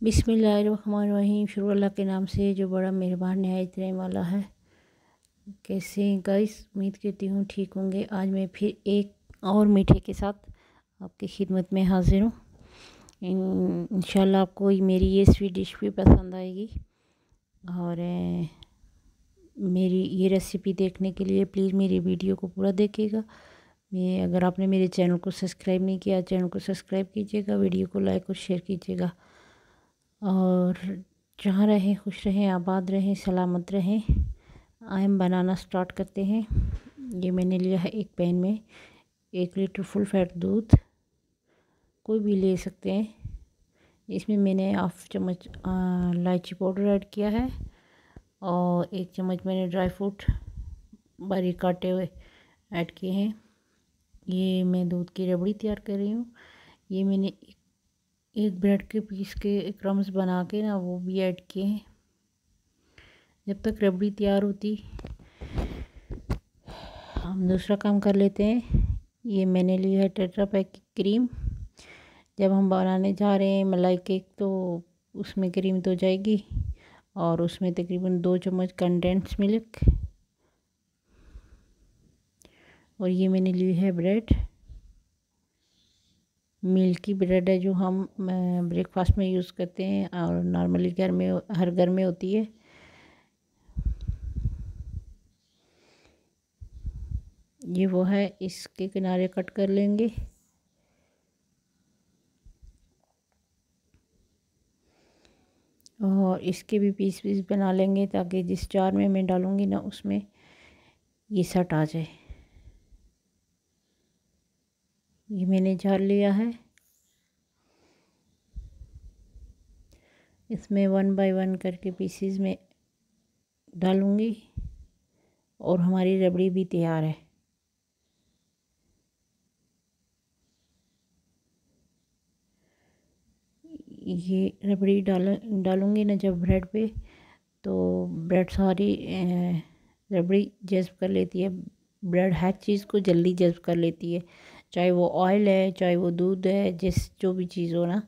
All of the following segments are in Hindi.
बिस्मिल्लाहिर्रहमानिर्रहीम। शुरू अल्लाह के नाम से जो बड़ा मेहरबान नहायत रहम वाला है। कैसे हैं गाइस? उम्मीद करती हूँ ठीक होंगे। आज मैं फिर एक और मीठे के साथ आपकी खिदमत में हाजिर हूँ। इंशाल्लाह आपको मेरी ये स्वीट डिश भी पसंद आएगी। और मेरी ये रेसिपी देखने के लिए प्लीज़ मेरी वीडियो को पूरा देखिएगा। अगर आपने मेरे चैनल को सब्सक्राइब नहीं किया, चैनल को सब्सक्राइब कीजिएगा, वीडियो को लाइक और शेयर कीजिएगा। और जहाँ रहें खुश रहें, आबाद रहें, सलामत रहें। हम बनाना स्टार्ट करते हैं। ये मैंने लिया है एक पैन में 1 लीटर फुल फैट दूध, कोई भी ले सकते हैं। इसमें मैंने हाफ चम्मच इलायची पाउडर ऐड किया है और 1 चम्मच मैंने ड्राई फ्रूट बारीक काटे हुए ऐड किए हैं। ये मैं दूध की रबड़ी तैयार कर रही हूँ। ये मैंने एक ब्रेड के पीस के क्रम्स बना के ना वो भी ऐड किए हैं। जब तक रबड़ी तैयार होती हम दूसरा काम कर लेते हैं। ये मैंने लिया है टेट्रा पैक की क्रीम। जब हम बनाने जा रहे हैं मलाई केक तो उसमें क्रीम तो जाएगी। और उसमें तकरीबन 2 चम्मच कंडेंस मिल्क। और ये मैंने ली है ब्रेड, मिल्की ब्रेड है जो हम ब्रेकफास्ट में यूज़ करते हैं और नॉर्मली घर में हर घर में होती है। ये वो है, इसके किनारे कट कर लेंगे। और इसके भी पीस पीस बना लेंगे ताकि जिस जार में मैं डालूँगी ना उसमें ये सट आ जाए। ये मैंने जार लिया है। इसमें 1 बाय 1 करके पीसीज में डालूँगी और हमारी रबड़ी भी तैयार है। ये रबड़ी डालूँगी ना जब ब्रेड पे, तो ब्रेड सारी रबड़ी जज़्ब कर लेती है। ब्रेड हर चीज़ को जल्दी जज़्ब कर लेती है, चाहे वो ऑयल है, चाहे वो दूध है, जो भी चीज़ हो ना,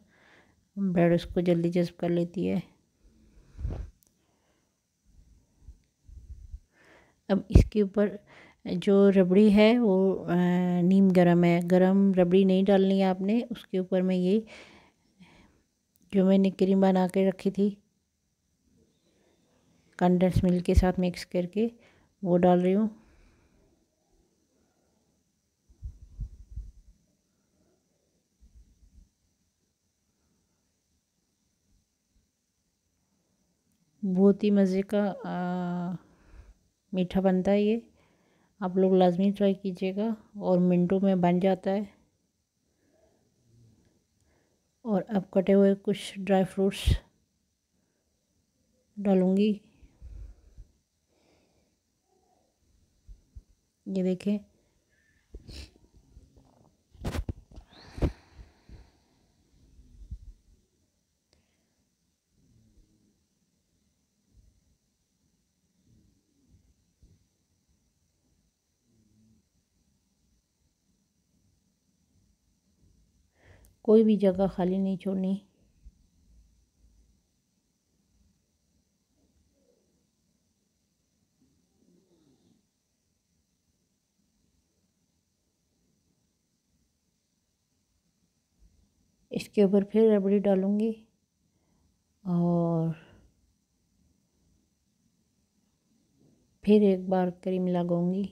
ब्रेड उसको जल्दी जज़्ब कर लेती है। अब इसके ऊपर जो रबड़ी है वो नीम गरम है, गरम रबड़ी नहीं डालनी है आपने। उसके ऊपर मैं ये जो मैंने क्रीम बना के रखी थी कंडेंस मिल्क के साथ मिक्स करके वो डाल रही हूँ। बहुत ही मज़े का मीठा बनता है ये। आप लोग लाजमी ट्राई कीजिएगा और मिनटों में बन जाता है। और अब कटे हुए कुछ ड्राई फ्रूट्स डालूँगी। ये देखें, कोई भी जगह खाली नहीं छोड़नी। इसके ऊपर फिर रबड़ी डालूँगी और फिर एक बार क्रीम लगाऊंगी।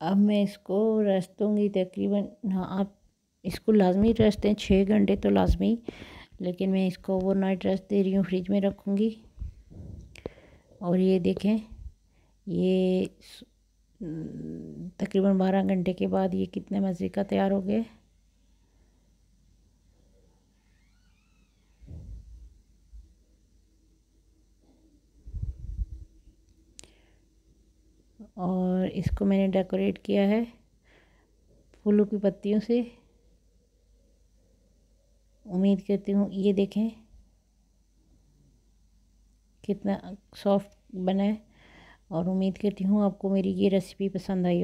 अब मैं इसको रेस्ट दूँगी तकरीबन। हाँ, आप इसको लाजमी रेस्ट दें, 6 घंटे तो लाजमी। लेकिन मैं इसको ओवरनाइट रेस्ट दे रही हूँ, फ्रिज में रखूँगी। और ये देखें, ये तकरीबन 12 घंटे के बाद ये कितने मज़े का तैयार हो गया। और इसको मैंने डेकोरेट किया है फूलों की पत्तियों से। उम्मीद करती हूँ ये देखें कितना सॉफ्ट बना है, और उम्मीद करती हूँ आपको मेरी ये रेसिपी पसंद आई हो।